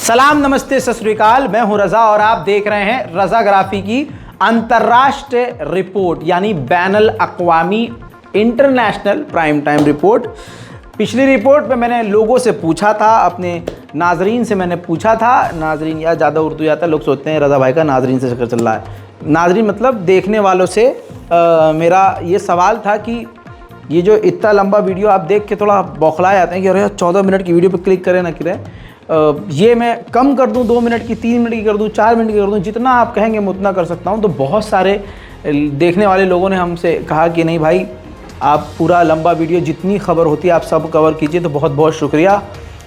सलाम, नमस्ते, सत श्री अकाल। मैं हूं रजा और आप देख रहे हैं रजाग्राफी की अंतर्राष्ट्रीय रिपोर्ट यानी बैनुल अक़वामी इंटरनेशनल प्राइम टाइम रिपोर्ट। पिछली रिपोर्ट में मैंने लोगों से पूछा था, अपने नाजरीन से मैंने पूछा था। नाजरीन यार ज़्यादा उर्दू आता है, लोग सोचते हैं रजा भाई का नाजरीन से चक्कर चल रहा है। नाजरीन मतलब देखने वालों से मेरा ये सवाल था कि ये जो इतना लंबा वीडियो आप देख के थोड़ा बौखलाए जाते हैं कि अरे 14 मिनट की वीडियो पे क्लिक करें ना करें, ये मैं कम कर दूं, 2 मिनट की, 3 मिनट की कर दूं, 4 मिनट की कर दूं, जितना आप कहेंगे मैं उतना कर सकता हूं। तो बहुत सारे देखने वाले लोगों ने हमसे कहा कि नहीं भाई, आप पूरा लंबा वीडियो जितनी खबर होती है आप सब कवर कीजिए। तो बहुत बहुत शुक्रिया।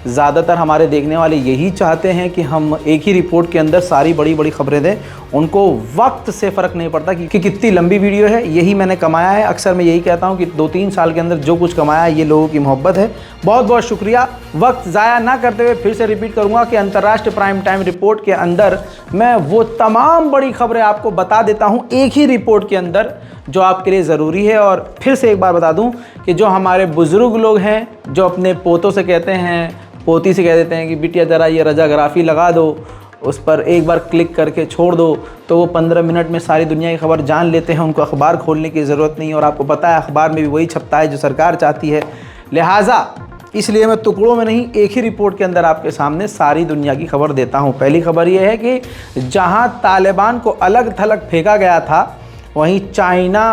ज़्यादातर हमारे देखने वाले यही चाहते हैं कि हम एक ही रिपोर्ट के अंदर सारी बड़ी बड़ी खबरें दें। उनको वक्त से फ़र्क नहीं पड़ता कि कितनी लंबी वीडियो है, यही मैंने कमाया है। अक्सर मैं यही कहता हूं कि 2-3 साल के अंदर जो कुछ कमाया है ये लोगों की मोहब्बत है। बहुत बहुत शुक्रिया। वक्त ज़ाया ना करते हुए फिर से रिपीट करूँगा कि अंतर्राष्ट्रीय प्राइम टाइम रिपोर्ट के अंदर मैं वो तमाम बड़ी खबरें आपको बता देता हूँ एक ही रिपोर्ट के अंदर जो आपके लिए ज़रूरी है। और फिर से एक बार बता दूँ कि जो हमारे बुज़ुर्ग लोग हैं, जो अपने पोतों से कहते हैं, पोती से कह देते हैं कि बिटिया ज़रा ये रजाग्राफी लगा दो, उस पर एक बार क्लिक करके छोड़ दो, तो वो 15 मिनट में सारी दुनिया की खबर जान लेते हैं। उनको अखबार खोलने की ज़रूरत नहीं है। और आपको पता है अखबार में भी वही छपता है जो सरकार चाहती है। लिहाजा इसलिए मैं टुकड़ों में नहीं, एक ही रिपोर्ट के अंदर आपके सामने सारी दुनिया की खबर देता हूँ। पहली खबर ये है कि जहाँ तालिबान को अलग थलग फेंका गया था, वहीं चाइना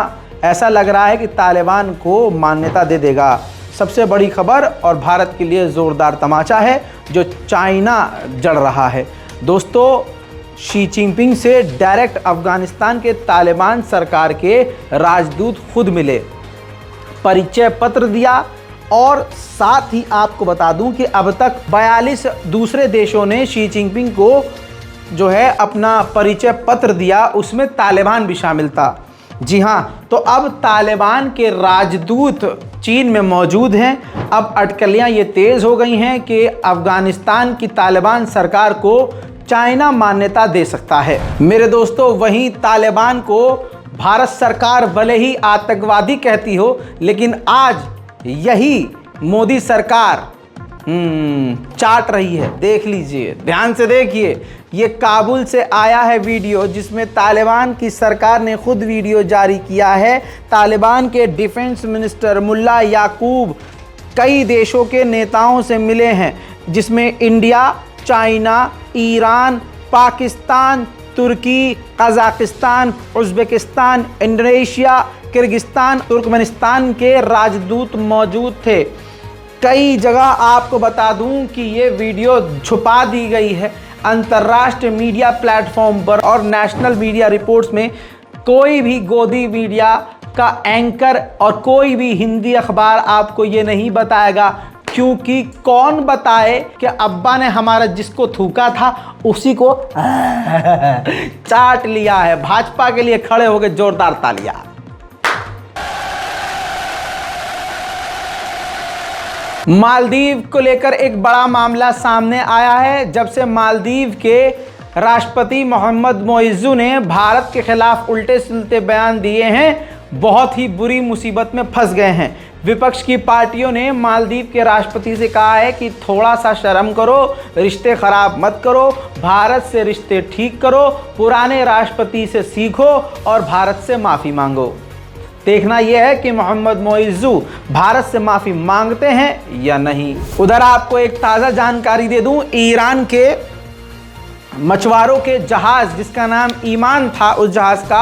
ऐसा लग रहा है कि तालिबान को मान्यता दे देगा। सबसे बड़ी खबर और भारत के लिए ज़ोरदार तमाचा है जो चाइना जड़ रहा है। दोस्तों, शी जिनपिंग से डायरेक्ट अफ़गानिस्तान के तालिबान सरकार के राजदूत खुद मिले, परिचय पत्र दिया। और साथ ही आपको बता दूं कि अब तक 42 दूसरे देशों ने शी जिनपिंग को जो है अपना परिचय पत्र दिया, उसमें तालिबान भी शामिल था। जी हाँ, तो अब तालिबान के राजदूत चीन में मौजूद हैं। अब अटकलियां ये तेज़ हो गई हैं कि अफ़गानिस्तान की तालिबान सरकार को चाइना मान्यता दे सकता है। मेरे दोस्तों, वहीं तालिबान को भारत सरकार भले ही आतंकवादी कहती हो, लेकिन आज यही मोदी सरकार चाट रही है। देख लीजिए, ध्यान से देखिए। ये काबुल से आया है वीडियो जिसमें तालिबान की सरकार ने खुद वीडियो जारी किया है। तालिबान के डिफेंस मिनिस्टर मुल्ला याकूब कई देशों के नेताओं से मिले हैं, जिसमें India, China, Iran, Pakistan, Turkey, Kazakhstan, Uzbekistan, Indonesia, Kyrgyzstan, Turkmenistan के राजदूत मौजूद थे। कई जगह आपको बता दूं कि ये वीडियो छुपा दी गई है अंतर्राष्ट्रीय मीडिया प्लेटफॉर्म पर और नेशनल मीडिया रिपोर्ट्स में। कोई भी गोदी मीडिया का एंकर और कोई भी हिंदी अखबार आपको ये नहीं बताएगा, क्योंकि कौन बताए कि अब्बा ने हमारा जिसको थूका था उसी को चाट लिया है। भाजपा के लिए खड़े हो गए जोरदार तालियां। मालदीव को लेकर एक बड़ा मामला सामने आया है। जब से मालदीव के राष्ट्रपति मोहम्मद मोइज़ू ने भारत के खिलाफ उल्टे सुलटे बयान दिए हैं, बहुत ही बुरी मुसीबत में फंस गए हैं। विपक्ष की पार्टियों ने मालदीव के राष्ट्रपति से कहा है कि थोड़ा सा शर्म करो, रिश्ते खराब मत करो, भारत से रिश्ते ठीक करो, पुराने राष्ट्रपति से सीखो और भारत से माफ़ी मांगो। देखना यह है कि मोहम्मद मोइज़ू भारत से माफ़ी मांगते हैं या नहीं। उधर आपको एक ताज़ा जानकारी दे दूं, ईरान के मछुआरों के जहाज़ जिसका नाम ईमान था, उस जहाज़ का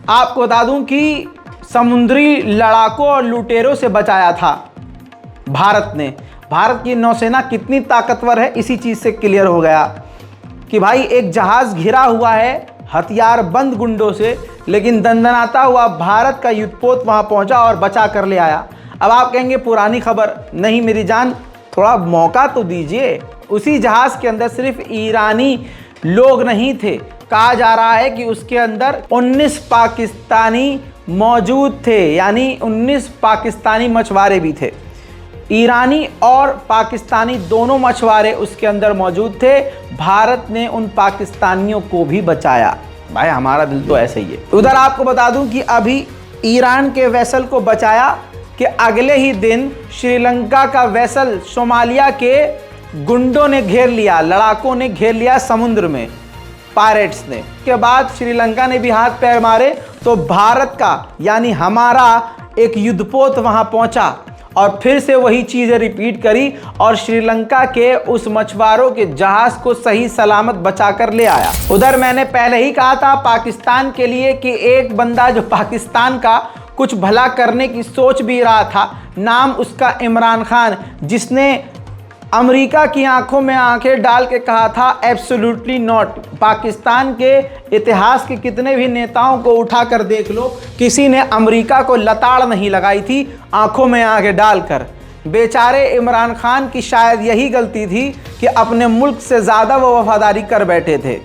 आपको बता दूं कि समुद्री लड़ाकों और लुटेरों से बचाया था भारत ने। भारत की नौसेना कितनी ताकतवर है इसी चीज़ से क्लियर हो गया कि भाई एक जहाज़ घिरा हुआ है हथियार बंद गुंडों से, लेकिन दंदनाता हुआ भारत का युद्धपोत वहां पहुंचा और बचा कर ले आया। अब आप कहेंगे पुरानी खबर। नहीं मेरी जान, थोड़ा मौका तो दीजिए। उसी जहाज़ के अंदर सिर्फ ईरानी लोग नहीं थे, कहा जा रहा है कि उसके अंदर 19 पाकिस्तानी मौजूद थे, यानी 19 पाकिस्तानी मछुआरे भी थे। ईरानी और पाकिस्तानी दोनों मछुआरे उसके अंदर मौजूद थे। भारत ने उन पाकिस्तानियों को भी बचाया। भाई हमारा दिल तो ऐसे ही है। उधर आपको बता दूं कि अभी ईरान के वेसल को बचाया कि अगले ही दिन श्रीलंका का वेसल सोमालिया के गुंडों ने घेर लिया, लड़ाकों ने घेर लिया समुद्र में, पायरेट्स ने। के बाद श्रीलंका ने भी हाथ पैर मारे तो भारत का यानी हमारा एक युद्धपोत वहां पहुंचा और फिर से वही चीजें रिपीट करी और श्रीलंका के उस मछुआरों के जहाज को सही सलामत बचाकर ले आया। उधर मैंने पहले ही कहा था पाकिस्तान के लिए कि एक बंदा जो पाकिस्तान का कुछ भला करने की सोच भी रहा था, नाम उसका इमरान खान, जिसने अमेरिका की आंखों में आंखें डाल के कहा था एब्सोल्युटली नॉट। पाकिस्तान के इतिहास के कितने भी नेताओं को उठाकर देख लो, किसी ने अमेरिका को लताड़ नहीं लगाई थी आंखों में आंखें डालकर। बेचारे इमरान खान की शायद यही गलती थी कि अपने मुल्क से ज़्यादा वो वफादारी कर बैठे थे।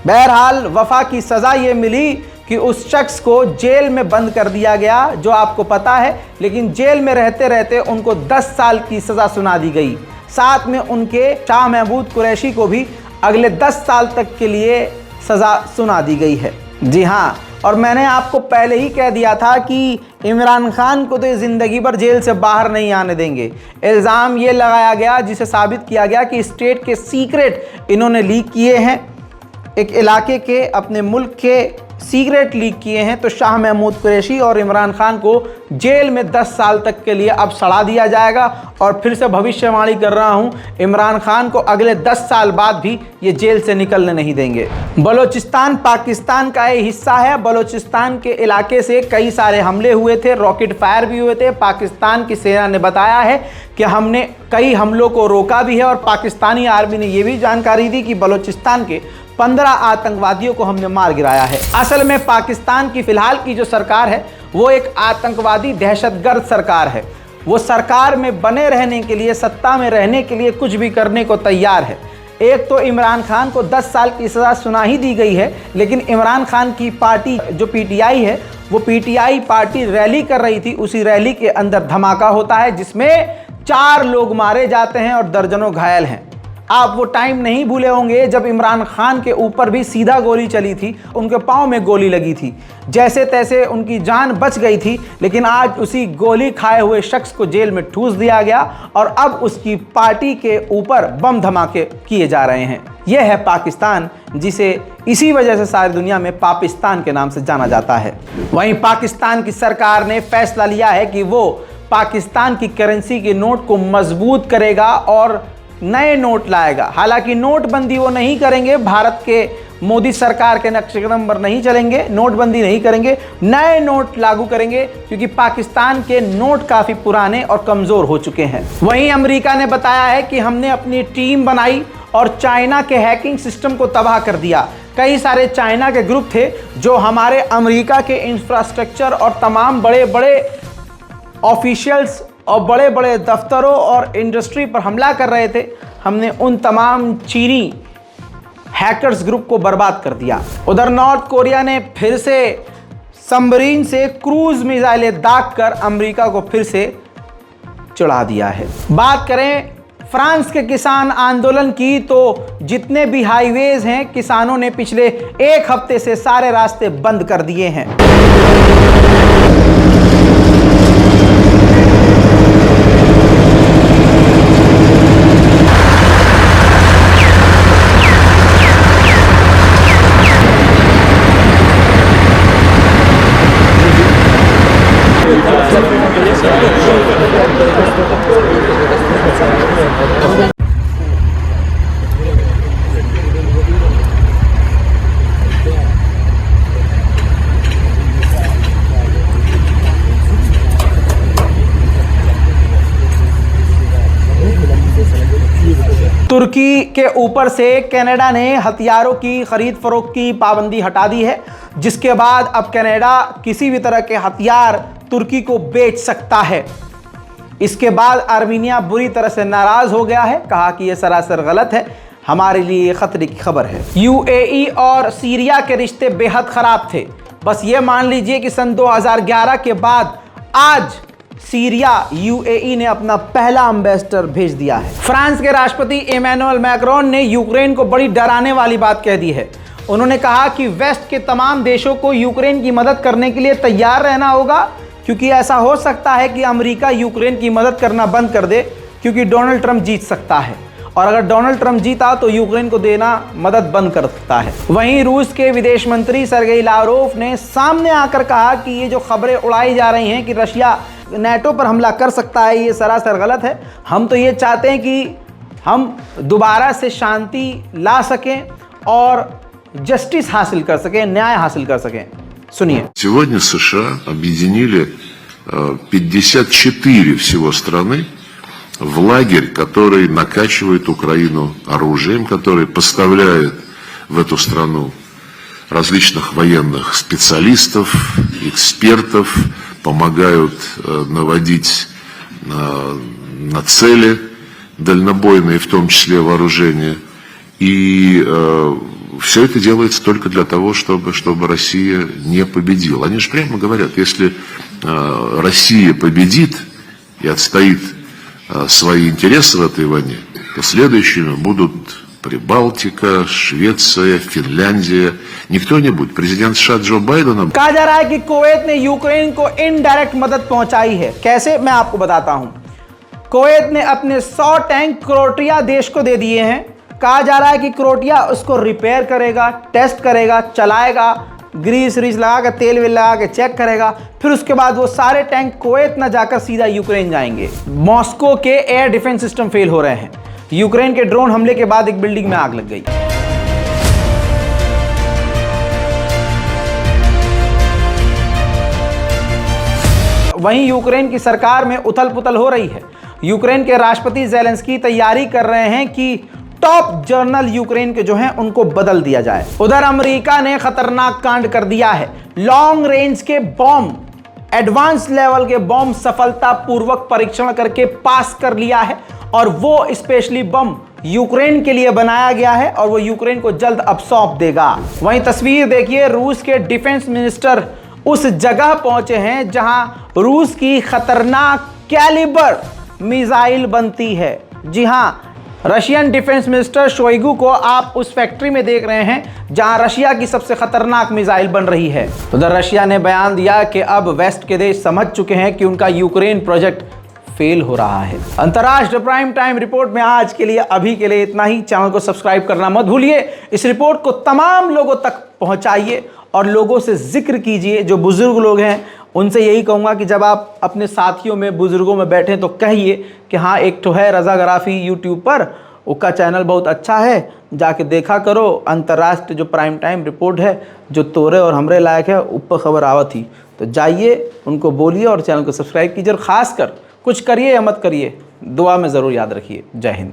बहरहाल वफा की सज़ा ये मिली कि उस शख्स को जेल में बंद कर दिया गया, जो आपको पता है, लेकिन जेल में रहते रहते उनको 10 साल की सज़ा सुना दी गई। साथ में उनके शाह महमूद कुरैशी को भी अगले 10 साल तक के लिए सज़ा सुना दी गई है। जी हाँ, और मैंने आपको पहले ही कह दिया था कि इमरान खान को तो ज़िंदगी भर जेल से बाहर नहीं आने देंगे। इल्ज़ाम ये लगाया गया जिसे साबित किया गया कि स्टेट के सीक्रेट इन्होंने लीक किए हैं, एक इलाके के, अपने मुल्क के सीक्रेट लीक किए हैं। तो शाह महमूद कुरैशी और इमरान खान को जेल में 10 साल तक के लिए अब सड़ा दिया जाएगा। और फिर से भविष्यवाणी कर रहा हूं, इमरान खान को अगले 10 साल बाद भी ये जेल से निकलने नहीं देंगे। बलूचिस्तान पाकिस्तान का एक हिस्सा है। बलूचिस्तान के इलाके से कई सारे हमले हुए थे, रॉकेट फायर भी हुए थे। पाकिस्तान की सेना ने बताया है कि हमने कई हमलों को रोका भी है और पाकिस्तानी आर्मी ने यह भी जानकारी दी कि बलूचिस्तान के 15 आतंकवादियों को हमने मार गिराया है। असल में पाकिस्तान की फिलहाल की जो सरकार है वो एक आतंकवादी दहशतगर्द सरकार है। वो सरकार में बने रहने के लिए, सत्ता में रहने के लिए कुछ भी करने को तैयार है। एक तो इमरान खान को 10 साल की सज़ा सुना ही दी गई है, लेकिन इमरान खान की पार्टी जो पीटीआई है, वो पीटीआई पार्टी रैली कर रही थी। उसी रैली के अंदर धमाका होता है जिसमें 4 लोग मारे जाते हैं और दर्जनों घायल हैं। आप वो टाइम नहीं भूले होंगे जब इमरान खान के ऊपर भी सीधा गोली चली थी, उनके पाँव में गोली लगी थी, जैसे तैसे उनकी जान बच गई थी। लेकिन आज उसी गोली खाए हुए शख्स को जेल में ठूस दिया गया और अब उसकी पार्टी के ऊपर बम धमाके किए जा रहे हैं। यह है पाकिस्तान, जिसे इसी वजह से सारी दुनिया में पाकिस्तान के नाम से जाना जाता है। वहीं पाकिस्तान की सरकार ने फैसला लिया है कि वो पाकिस्तान की करेंसी के नोट को मजबूत करेगा और नए नोट लाएगा। हालांकि नोटबंदी वो नहीं करेंगे, भारत के मोदी सरकार के नक्शे कदम पर नहीं चलेंगे, नोटबंदी नहीं करेंगे, नए नोट लागू करेंगे क्योंकि पाकिस्तान के नोट काफ़ी पुराने और कमज़ोर हो चुके हैं। वहीं अमेरिका ने बताया है कि हमने अपनी टीम बनाई और चाइना के हैकिंग सिस्टम को तबाह कर दिया। कई सारे चाइना के ग्रुप थे जो हमारे अमेरिका के इंफ्रास्ट्रक्चर और तमाम बड़े बड़े ऑफिशियल्स और बड़े बड़े दफ्तरों और इंडस्ट्री पर हमला कर रहे थे। हमने उन तमाम चीनी हैकर्स ग्रुप को बर्बाद कर दिया। उधर नॉर्थ कोरिया ने फिर से सबमरीन से क्रूज मिसाइलें दागकर अमेरिका को फिर से चिढ़ा दिया है। बात करें फ्रांस के किसान आंदोलन की, तो जितने भी हाईवेज हैं, किसानों ने पिछले 1 हफ्ते से सारे रास्ते बंद कर दिए हैं। तुर्की के ऊपर से कनाडा ने हथियारों की खरीद फरोख्त की पाबंदी हटा दी है, जिसके बाद अब कनाडा किसी भी तरह के हथियार तुर्की को बेच सकता है। इसके बाद आर्मीनिया बुरी तरह से नाराज हो गया है, कहा कि यह सरासर गलत है, हमारे लिए खतरे की खबर है। यूएई और सीरिया के रिश्ते बेहद खराब थे। बस ये मान लीजिए कि सन 2011 के बाद आज सीरिया यूएई ने अपना पहला एम्बेसडर भेज दिया है। फ्रांस के राष्ट्रपति इमैनुअल मैक्रोन ने यूक्रेन को बड़ी डराने वाली बात कह दी है। उन्होंने कहा कि वेस्ट के तमाम देशों को यूक्रेन की मदद करने के लिए तैयार रहना होगा, क्योंकि ऐसा हो सकता है कि अमेरिका यूक्रेन की मदद करना बंद कर दे, क्योंकि डोनाल्ड ट्रंप जीत सकता है। और अगर डोनाल्ड ट्रंप जीता तो यूक्रेन को देना मदद बंद कर सकता है। वहीं रूस के विदेश मंत्री सर्गेई लावरोव ने सामने आकर कहा कि ये जो खबरें उड़ाई जा रही हैं कि रशिया नेटो पर हमला कर सकता है, ये सरासर गलत है। हम तो ये चाहते हैं कि हम दोबारा से शांति ला सकें और जस्टिस हासिल कर सकें, न्याय हासिल कर सकें। सुनिए। Сегодня США объединили 54 всего страны в лагерь, который накачивает Украину оружием, который поставляет в эту страну различных военных специалистов, экспертов, помогают наводить на цели дальнобойные, в том числе вооружения. И все это делается только для того, чтобы Россия не победила. Они же прямо говорят, если Россия победит и отстоит свои интересы в этой войне, то следующими будут Прибалтика, Швеция, Финляндия, не кто-нибудь, президент США Джо Байден। कहा जा रहा है कि कुवैत ने यूक्रेन को इनडायरेक्ट मदद पहुंचाई है। कैसे, मैं आपको बताता हूं। कुवैत ने अपने 100 टैंक क्रोएशिया देश को दे दिए हैं। कहा जा रहा है कि क्रोएशिया उसको रिपेयर करेगा, टेस्ट करेगा, चलाएगा, ग्रीस लगा कर, तेल वेल लगा के चेक करेगा, फिर उसके बाद वो सारे टैंक कुवैत न जाकर सीधा यूक्रेन जाएंगे। मॉस्को के एयर डिफेंस सिस्टम फेल हो रहे हैं। यूक्रेन के ड्रोन हमले के बाद एक बिल्डिंग में आग लग गई। वहीं यूक्रेन की सरकार में उथल पुथल हो रही है। यूक्रेन के राष्ट्रपति ज़ेलेंस्की तैयारी कर रहे हैं कि टॉप जनरल यूक्रेन के जो हैं उनको बदल दिया जाए। उधर अमेरिका ने खतरनाक कांड कर दिया है। लॉन्ग रेंज के बॉम्ब, एडवांस लेवल के बॉम्ब सफलतापूर्वक परीक्षण करके पास कर लिया है और वो स्पेशली बम यूक्रेन के लिए बनाया गया है और वो यूक्रेन को जल्द अब सौंप देगा। वहीं तस्वीर देखिए, रूस के डिफेंस मिनिस्टर उस जगह पहुंचे हैं जहां रूस की खतरनाक कैलिबर मिसाइल बनती है। जी हां, रशियन डिफेंस मिनिस्टर शोइगु को आप उस फैक्ट्री में देख रहे हैं जहां रशिया की सबसे खतरनाक मिसाइल बन रही है। उधर रशिया ने बयान दिया कि अब वेस्ट के देश समझ चुके हैं कि उनका यूक्रेन प्रोजेक्ट फेल हो रहा है। अंतर्राष्ट्रीय प्राइम टाइम रिपोर्ट में आज के लिए अभी के लिए इतना ही। चैनल को सब्सक्राइब करना मत भूलिए। इस रिपोर्ट को तमाम लोगों तक पहुंचाइए और लोगों से जिक्र कीजिए। जो बुजुर्ग लोग हैं उनसे यही कहूँगा कि जब आप अपने साथियों में, बुजुर्गों में बैठें तो कहिए कि हाँ, एक तो है रज़ा गराफी यूट्यूब पर, उसका चैनल बहुत अच्छा है, जाके देखा करो। अंतर्राष्ट्रीय जो प्राइम टाइम रिपोर्ट है, जो तोरे और हमरे लायक है, ऊपर खबर आवत ही, तो जाइए उनको बोलिए और चैनल को सब्सक्राइब कीजिए। और ख़ासकर कुछ करिए या मत करिए, दुआ में ज़रूर याद रखिए। जय हिंद।